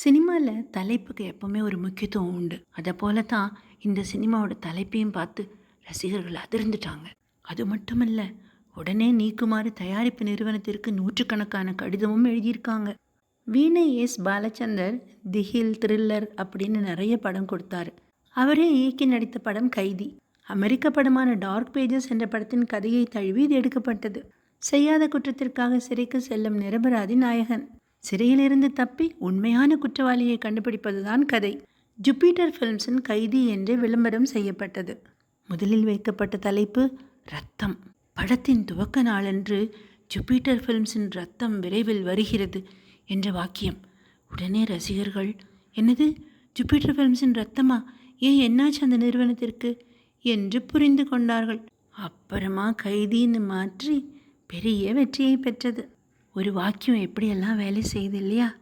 சினிமாவில் தலைப்புக்கு எப்பவுமே ஒரு முக்கியத்துவம் உண்டு. அதை போல தான் இந்த சினிமாவோட தலைப்பையும் பார்த்து ரசிகர்கள் அதிர்ந்துட்டாங்க. அது மட்டுமல்ல, உடனே நீக்குமாறு தயாரிப்பு நிறுவனத்திற்கு நூற்றுக்கணக்கான கடிதமும் எழுதியிருக்காங்க. வீணை எஸ் பாலச்சந்தர் திகில் த்ரில்லர் அப்படின்னு நிறைய படம் கொடுத்தாரு. அவரே இயக்கி நடித்த படம் கைதி. அமெரிக்க படமான டார்க் பேஜஸ் என்ற படத்தின் கதையை தழுவி இது எடுக்கப்பட்டது. செய்யாத குற்றத்திற்காக சிறைக்கு செல்லும் நிரபராதி நாயகன் சிறையிலிருந்து தப்பி உண்மையான குற்றவாளியை கண்டுபிடிப்பதுதான் கதை. ஜூபிட்டர் ஃபிலிம்ஸின் கைதி என்று விளம்பரம் செய்யப்பட்டது. முதலில் வைக்கப்பட்ட தலைப்பு ரத்தம். படத்தின் துவக்க நாளன்று ஜூபிட்டர் ஃபிலிம்ஸின் ரத்தம் விரைவில் வருகிறது என்ற வாக்கியம். உடனே ரசிகர்கள், என்னது, ஜூபிட்டர் ஃபிலிம்ஸின் ரத்தமா? ஏன், என்னாச்சு அந்த நிறுவனத்திற்கு என்று புரிந்து கொண்டார்கள். அப்புறமா கைதின்னு மாற்றி பெரிய வெற்றியை பெற்றது. ஒரு வாக்கியம் எப்படியெல்லாம் வேலை செய்யுது இல்லையா?